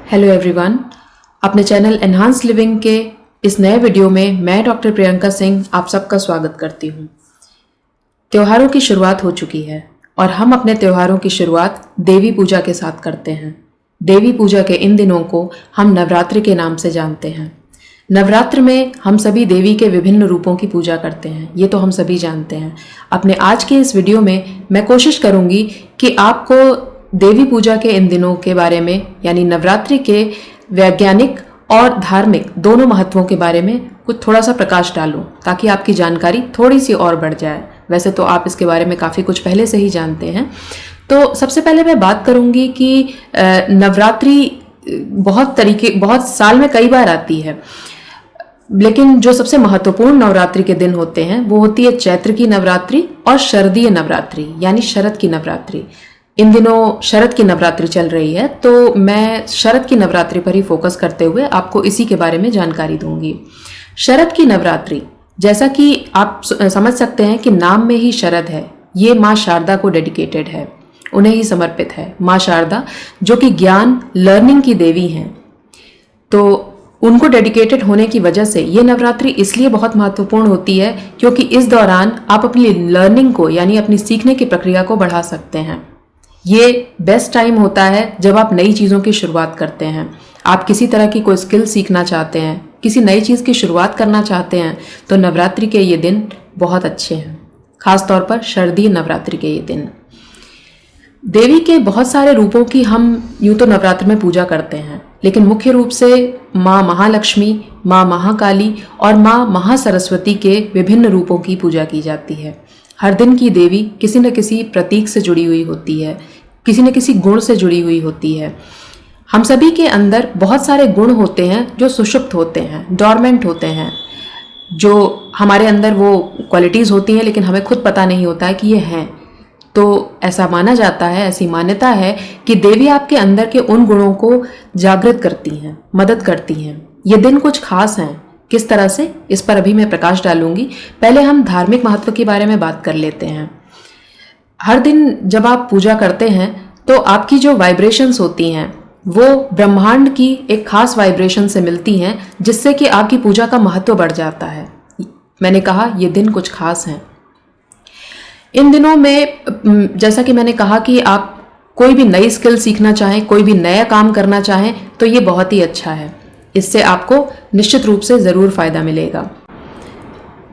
Hello everyone, अपने channel enhance living के इस नए वीडियो में मैं डॉक्टर प्रियंका सिंह आप सबका स्वागत करती हूँ। त्योहारों की शुरुआत हो चुकी है और हम अपने त्योहारों की शुरुआत देवी पूजा के साथ करते हैं। देवी पूजा के इन दिनों को हम नवरात्रि के नाम से जानते हैं। नवरात्र में हम सभी देवी के विभिन्न रूपों की पूजा करते हैं, ये तो हम सभी जानते हैं। अपने आज के इस वीडियो में मैं कोशिश करूँगी कि आपको देवी पूजा के इन दिनों के बारे में यानी नवरात्रि के वैज्ञानिक और धार्मिक दोनों महत्वों के बारे में कुछ थोड़ा सा प्रकाश डालूं ताकि आपकी जानकारी थोड़ी सी और बढ़ जाए। वैसे तो आप इसके बारे में काफ़ी कुछ पहले से ही जानते हैं। तो सबसे पहले मैं बात करूंगी कि नवरात्रि बहुत साल में कई बार आती है, लेकिन जो सबसे महत्वपूर्ण नवरात्रि के दिन होते हैं वो होती है चैत्र की नवरात्रि और शरदीय नवरात्रि यानी शरद की नवरात्रि। इन दिनों शरद की नवरात्रि चल रही है, तो मैं शरद की नवरात्रि पर ही फोकस करते हुए आपको इसी के बारे में जानकारी दूंगी। शरद की नवरात्रि, जैसा कि आप समझ सकते हैं कि नाम में ही शरद है, ये माँ शारदा को डेडिकेटेड है, उन्हें ही समर्पित है। माँ शारदा जो कि ज्ञान लर्निंग की देवी हैं, तो उनको डेडिकेटेड होने की वजह से ये नवरात्रि इसलिए बहुत महत्वपूर्ण होती है क्योंकि इस दौरान आप अपनी लर्निंग को यानी अपनी सीखने की प्रक्रिया को बढ़ा सकते हैं। ये बेस्ट टाइम होता है जब आप नई चीज़ों की शुरुआत करते हैं। आप किसी तरह की कोई स्किल सीखना चाहते हैं, किसी नई चीज़ की शुरुआत करना चाहते हैं, तो नवरात्रि के ये दिन बहुत अच्छे हैं, खास तौर पर शरदीय नवरात्रि के ये दिन। देवी के बहुत सारे रूपों की हम यूँ तो नवरात्र में पूजा करते हैं, लेकिन मुख्य रूप से माँ महालक्ष्मी, माँ महाकाली और माँ महासरस्वती के विभिन्न रूपों की पूजा की जाती है। हर दिन की देवी किसी न किसी प्रतीक से जुड़ी हुई होती है, किसी न किसी गुण से जुड़ी हुई होती है। हम सभी के अंदर बहुत सारे गुण होते हैं जो सुषुप्त होते हैं, डॉर्मेंट होते हैं, जो हमारे अंदर वो क्वालिटीज़ होती हैं लेकिन हमें खुद पता नहीं होता है कि ये हैं। तो ऐसा माना जाता है, ऐसी मान्यता है कि देवी आपके अंदर के उन गुणों को जागृत करती हैं, मदद करती हैं। ये दिन कुछ खास हैं, किस तरह से, इस पर अभी मैं प्रकाश डालूंगी। पहले हम धार्मिक महत्व के बारे में बात कर लेते हैं। हर दिन जब आप पूजा करते हैं तो आपकी जो वाइब्रेशंस होती हैं वो ब्रह्मांड की एक खास वाइब्रेशन से मिलती हैं, जिससे कि आपकी पूजा का महत्व बढ़ जाता है। मैंने कहा ये दिन कुछ खास हैं। इन दिनों में जैसा कि मैंने कहा कि आप कोई भी नई स्किल सीखना चाहें, कोई भी नया काम करना चाहें तो ये बहुत ही अच्छा है। इससे आपको निश्चित रूप से ज़रूर फायदा मिलेगा।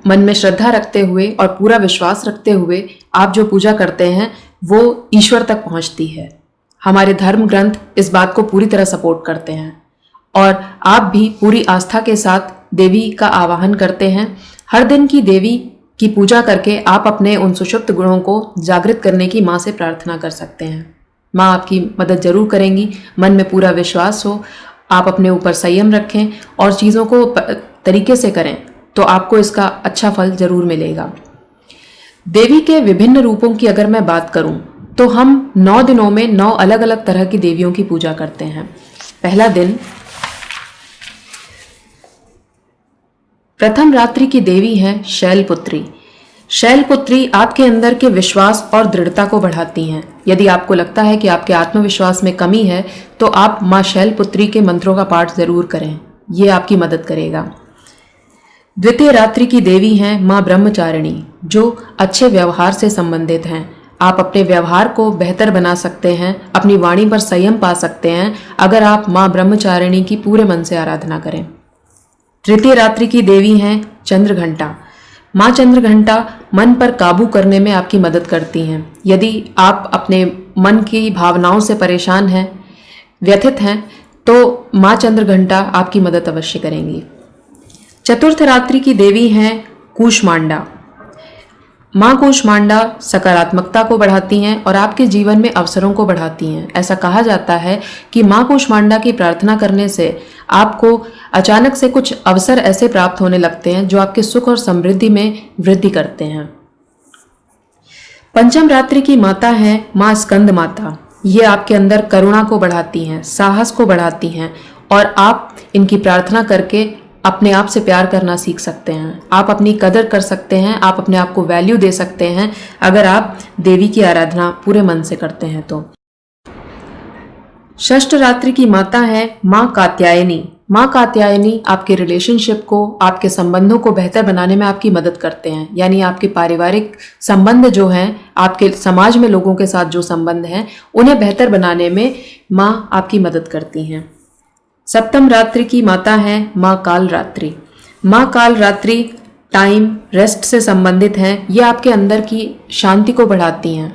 मन में श्रद्धा रखते हुए और पूरा विश्वास रखते हुए आप जो पूजा करते हैं वो ईश्वर तक पहुंचती है। हमारे धर्म ग्रंथ इस बात को पूरी तरह सपोर्ट करते हैं और आप भी पूरी आस्था के साथ देवी का आवाहन करते हैं। हर दिन की देवी की पूजा करके आप अपने उन सुषुप्त गुणों को जागृत करने की माँ से प्रार्थना कर सकते हैं। माँ आपकी मदद जरूर करेंगी, मन में पूरा विश्वास हो, आप अपने ऊपर संयम रखें और चीज़ों को तरीके से करें तो आपको इसका अच्छा फल जरूर मिलेगा। देवी के विभिन्न रूपों की अगर मैं बात करूं तो हम 9 दिनों में 9 अलग अलग तरह की देवियों की पूजा करते हैं। पहला दिन, प्रथम रात्रि की देवी हैं शैलपुत्री। शैलपुत्री आपके अंदर के विश्वास और दृढ़ता को बढ़ाती हैं। यदि आपको लगता है कि आपके आत्मविश्वास में कमी है तो आप माँ शैलपुत्री के मंत्रों का पाठ जरूर करें, ये आपकी मदद करेगा। द्वितीय रात्रि की देवी हैं माँ ब्रह्मचारिणी, जो अच्छे व्यवहार से संबंधित हैं। आप अपने व्यवहार को बेहतर बना सकते हैं, अपनी वाणी पर संयम पा सकते हैं अगर आप माँ ब्रह्मचारिणी की पूरे मन से आराधना करें। तृतीय रात्रि की देवी हैं चंद्रघंटा। माँ चंद्रघंटा मन पर काबू करने में आपकी मदद करती हैं। यदि आप अपने मन की भावनाओं से परेशान हैं, व्यथित हैं, तो माँ चंद्रघंटा आपकी मदद अवश्य करेंगी। चतुर्थ रात्रि की देवी हैं कूष्मांडा। माँ कूष्मांडा सकारात्मकता को बढ़ाती हैं और आपके जीवन में अवसरों को बढ़ाती हैं। ऐसा कहा जाता है कि माँ कूष्मांडा की प्रार्थना करने से आपको अचानक से कुछ अवसर ऐसे प्राप्त होने लगते हैं जो आपके सुख और समृद्धि में वृद्धि करते हैं। पंचम रात्रि की माता हैं माँ स्कंद माता। ये आपके अंदर करुणा को बढ़ाती हैं, साहस को बढ़ाती हैं और आप इनकी प्रार्थना करके अपने आप से प्यार करना सीख सकते हैं। आप अपनी कदर कर सकते हैं, आप अपने आप को वैल्यू दे सकते हैं अगर आप देवी की आराधना पूरे मन से करते हैं तो। षष्ठ रात्रि की माता है माँ कात्यायनी। माँ कात्यायनी आपके रिलेशनशिप को, आपके संबंधों को बेहतर बनाने में आपकी मदद करते हैं। यानी आपके पारिवारिक संबंध जो हैं, आपके समाज में लोगों के साथ जो संबंध हैं, उन्हें बेहतर बनाने में माँ आपकी मदद करती हैं। सप्तम रात्रि की माता है माँ काल रात्रि। माँ काल रात्रि टाइम, रेस्ट से संबंधित हैं। ये आपके अंदर की शांति को बढ़ाती हैं।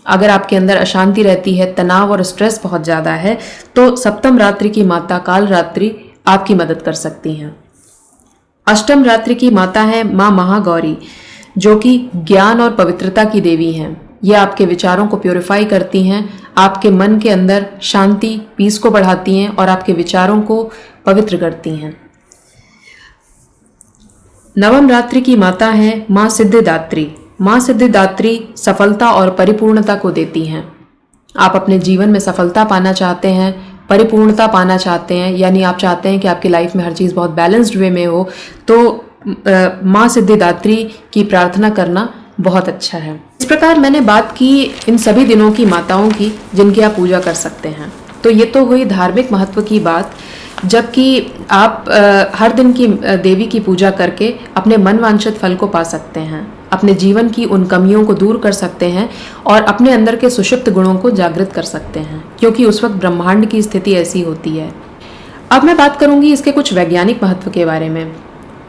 अगर आपके अंदर अशांति रहती है, तनाव और स्ट्रेस बहुत ज़्यादा है, तो सप्तम रात्रि की माता काल रात्रि आपकी मदद कर सकती हैं। अष्टम रात्रि की माता है माँ महागौरी, जो कि ज्ञान और पवित्रता की देवी हैं। ये आपके विचारों को प्योरीफाई करती हैं, आपके मन के अंदर शांति, पीस को बढ़ाती हैं और आपके विचारों को पवित्र करती हैं। नवम रात्रि की माता है माँ सिद्धिदात्री। माँ सिद्धिदात्री सफलता और परिपूर्णता को देती हैं। आप अपने जीवन में सफलता पाना चाहते हैं, परिपूर्णता पाना चाहते हैं, यानी आप चाहते हैं कि आपकी लाइफ में हर चीज़ बहुत बैलेंस्ड वे में हो, तो माँ सिद्धिदात्री की प्रार्थना करना बहुत अच्छा है। इस प्रकार मैंने बात की इन सभी दिनों की माताओं की जिनकी आप पूजा कर सकते हैं। तो ये तो हुई धार्मिक महत्व की बात, जबकि आप हर दिन की देवी की पूजा करके अपने मन वांछित फल को पा सकते हैं, अपने जीवन की उन कमियों को दूर कर सकते हैं और अपने अंदर के सुषुप्त गुणों को जागृत कर सकते हैं, क्योंकि उस वक्त ब्रह्मांड की स्थिति ऐसी होती है। अब मैं बात करूंगी इसके कुछ वैज्ञानिक महत्व के बारे में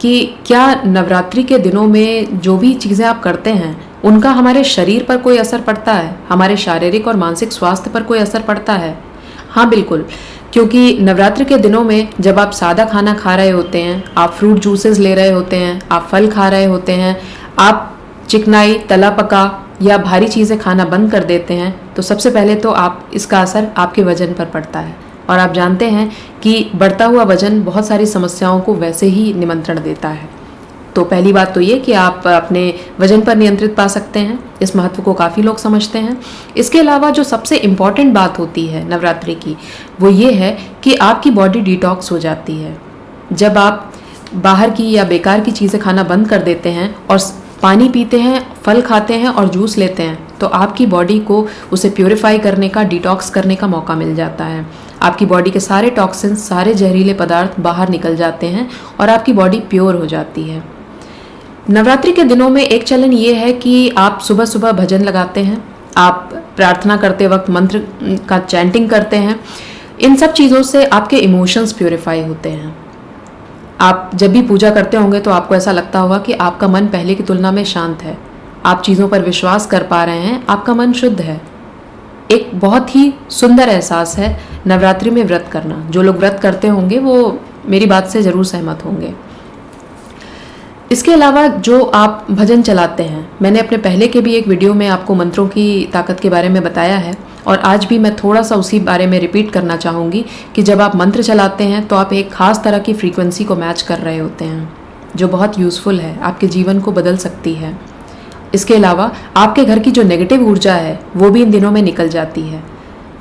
कि क्या नवरात्रि के दिनों में जो भी चीज़ें आप करते हैं उनका हमारे शरीर पर कोई असर पड़ता है, हमारे शारीरिक और मानसिक स्वास्थ्य पर कोई असर पड़ता है। हाँ बिल्कुल, क्योंकि नवरात्रि के दिनों में जब आप सादा खाना खा रहे होते हैं, आप फ्रूट जूसेस ले रहे होते हैं, आप फल खा रहे होते हैं, आप चिकनाई, तला पका या भारी चीज़ें खाना बंद कर देते हैं, तो सबसे पहले तो आप इसका असर आपके वजन पर पड़ता है। और आप जानते हैं कि बढ़ता हुआ वजन बहुत सारी समस्याओं को वैसे ही निमंत्रण देता है। तो पहली बात तो ये कि आप अपने वजन पर नियंत्रित पा सकते हैं। इस महत्व को काफ़ी लोग समझते हैं। इसके अलावा जो सबसे इम्पॉर्टेंट बात होती है नवरात्रि की, वो ये है कि आपकी बॉडी डिटॉक्स हो जाती है। जब आप बाहर की या बेकार की चीज़ें खाना बंद कर देते हैं और पानी पीते हैं, फल खाते हैं और जूस लेते हैं, तो आपकी बॉडी को उसे प्योरीफाई करने का, डिटॉक्स करने का मौका मिल जाता है। आपकी बॉडी के सारे टॉक्सिन्स, सारे जहरीले पदार्थ बाहर निकल जाते हैं और आपकी बॉडी प्योर हो जाती है। नवरात्रि के दिनों में एक चलन ये है कि आप सुबह सुबह भजन लगाते हैं, आप प्रार्थना करते वक्त मंत्र का चैंटिंग करते हैं। इन सब चीज़ों से आपके इमोशंस प्योरीफाई होते हैं। आप जब भी पूजा करते होंगे तो आपको ऐसा लगता होगा कि आपका मन पहले की तुलना में शांत है, आप चीज़ों पर विश्वास कर पा रहे हैं, आपका मन शुद्ध है। एक बहुत ही सुंदर एहसास है नवरात्रि में व्रत करना। जो लोग व्रत करते होंगे वो मेरी बात से ज़रूर सहमत होंगे। इसके अलावा जो आप भजन चलाते हैं, मैंने अपने पहले के भी एक वीडियो में आपको मंत्रों की ताकत के बारे में बताया है और आज भी मैं थोड़ा सा उसी बारे में रिपीट करना चाहूँगी कि जब आप मंत्र चलाते हैं तो आप एक ख़ास तरह की फ्रीक्वेंसी को मैच कर रहे होते हैं, जो बहुत यूज़फुल है, आपके जीवन को बदल सकती है। इसके अलावा आपके घर की जो नेगेटिव ऊर्जा है वो भी इन दिनों में निकल जाती है।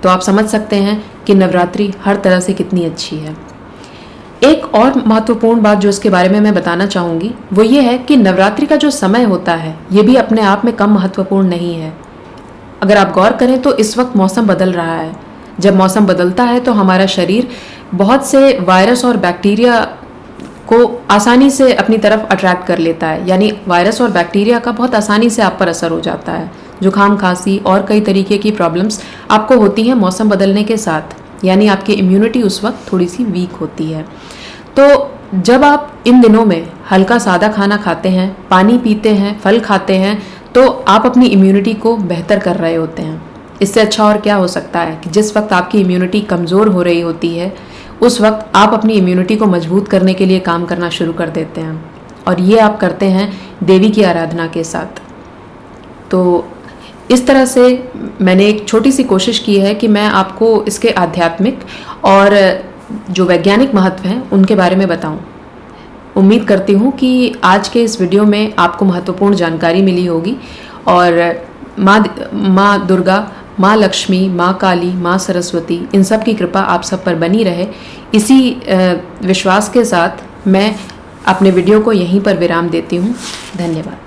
तो आप समझ सकते हैं कि नवरात्रि हर तरह से कितनी अच्छी है। एक और महत्वपूर्ण बात जो इसके बारे में मैं बताना चाहूँगी वो ये है कि नवरात्रि का जो समय होता है ये भी अपने आप में कम महत्वपूर्ण नहीं है। अगर आप गौर करें तो इस वक्त मौसम बदल रहा है। जब मौसम बदलता है तो हमारा शरीर बहुत से वायरस और बैक्टीरिया को आसानी से अपनी तरफ अट्रैक्ट कर लेता है, यानी वायरस और बैक्टीरिया का बहुत आसानी से आप पर असर हो जाता है। जुकाम, खांसी और कई तरीके की प्रॉब्लम्स आपको होती हैं मौसम बदलने के साथ, यानी आपकी इम्यूनिटी उस वक्त थोड़ी सी वीक होती है। तो जब आप इन दिनों में हल्का सादा खाना खाते हैं, पानी पीते हैं, फल खाते हैं, तो आप अपनी इम्यूनिटी को बेहतर कर रहे होते हैं। इससे अच्छा और क्या हो सकता है कि जिस वक्त आपकी इम्यूनिटी कमज़ोर हो रही होती है उस वक्त आप अपनी इम्यूनिटी को मजबूत करने के लिए काम करना शुरू कर देते हैं, और ये आप करते हैं देवी की आराधना के साथ। तो इस तरह से मैंने एक छोटी सी कोशिश की है कि मैं आपको इसके आध्यात्मिक और जो वैज्ञानिक महत्व हैं उनके बारे में बताऊं। उम्मीद करती हूं कि आज के इस वीडियो में आपको महत्वपूर्ण जानकारी मिली होगी और माँ दुर्गा, माँ लक्ष्मी, माँ काली, माँ सरस्वती, इन सब की कृपा आप सब पर बनी रहे। इसी विश्वास के साथ मैं अपने वीडियो को यहीं पर विराम देती हूँ। धन्यवाद।